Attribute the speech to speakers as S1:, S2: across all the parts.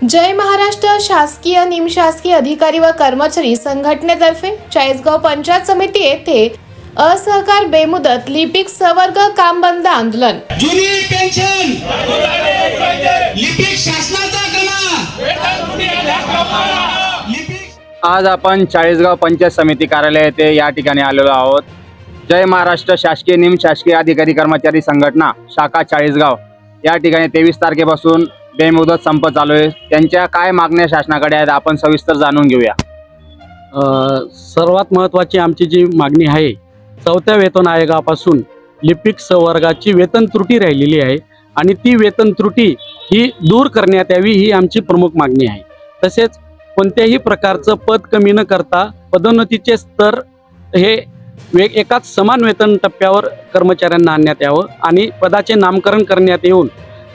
S1: जय महाराष्ट्र शासकीय निमशासकीय अधिकारी व कर्मचारी संघटनेतर्फे चाळीसगाव पंचायत समिती येथे असहकार बेमुदत लिपिक सवर्ग काम बंद आंदोलन।
S2: जुनी पेन्शन लिपिक शासनाचा
S3: आज आपण चाळीसगाव पंचायत समिती कार्यालय येथे या ठिकाणी आलेलो आहोत। जय महाराष्ट्र शासकीय निमशासकीय अधिकारी कर्मचारी संघटना शाखा चाळीसगाव या ठिकाणी 23 तारखेपासून बेमुदत संप चालू आहे। त्यांच्या काय मागण्या शासनाकडे आहेत आपण सविस्तर जाणून घेऊया।
S4: सर्वात महत्त्वाची आमची जी मागणी आहे, 4थ्या वेतन आयोगापासून लिपिक संवर्गाची वेतन त्रुटी राहिलेली आहे आणि ती वेतन त्रुटी ही दूर करण्यात यावी ही आमची प्रमुख मागणी आहे। तसेच कोणत्याही प्रकारचं पद कमी न करता पदोन्नतीचे स्तर हे एकाच समान वेतन टप्प्यावर कर्मचाऱ्यांना आणण्यात यावं आणि पदाचे नामकरण करण्यात येऊन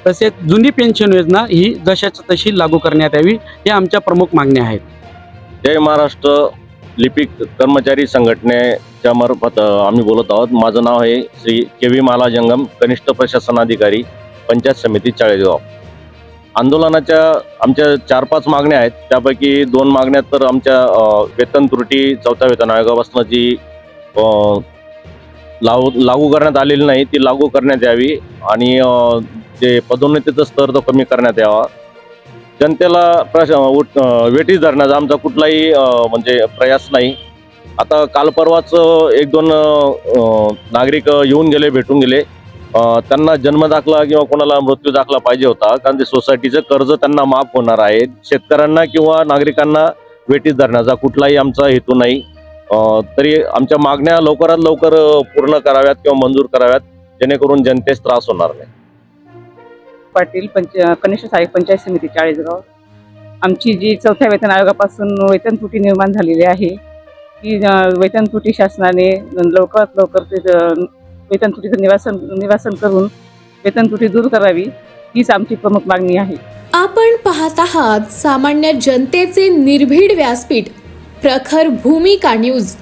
S4: तसेच जुनी पेन्शन योजना ही जशाच तशी लागू करण्यात यावी या आमच्या प्रमुख मागण्या आहेत।
S5: जय महाराष्ट्र लिपिक कर्मचारी संघटनेच्या मार्फत आम्ही बोलत आहोत। माझं नाव आहे श्री के.व्ही. माला जंगम, कनिष्ठ प्रशासनाधिकारी, पंचायत समिती चाळीसगाव। आंदोलनाच्या आमच्या 4-5 मागण्या आहेत, त्यापैकी 2 मागण्या तर आमच्या वेतन त्रुटी 4थ्या वेतन आयोगापासून जी लागू करण्यात आलेली नाही ती लागू करण्यात यावी आणि जे पदोन्नतीचा स्तर तो कमी करण्यात यावा। जनतेला वेठीस धरण्याचा आमचा कुठलाही म्हणजे प्रयास नाही। आता काल परवाच 1-2 नागरिक येऊन गेले, भेटून गेले। त्यांना जन्मदाखला किंवा कोणाला मृत्यू दाखला पाहिजे होता, कारण ते सोसायटीचं कर्ज त्यांना माफ होणार आहे। शेतकऱ्यांना किंवा नागरिकांना वेठीस धरण्याचा कुठलाही आमचा हेतू नाही। तरी आमच्या मागण्या लवकरात लवकर पूर्ण कराव्यात किंवा मंजूर कराव्यात, जेणेकरून जनतेस त्रास होणार नाही।
S6: पाटील कनिष्ठ सहाय्यक पंचायत समिती चाळीसगाव। आमची जी 4थ्या वेतन आयोगापासून वेतन त्रुटी निर्माण झालेली आहे, ती वेतन त्रुटी शासनाने लवकरात लवकर वेतन त्रुटीचं निवासन करून वेतन त्रुटी दूर करावी हीच आमची प्रमुख मागणी आहे।
S1: आपण पाहत आहात सामान्य जनतेचे निर्भीड व्यासपीठ प्रखर भूमिका न्यूज।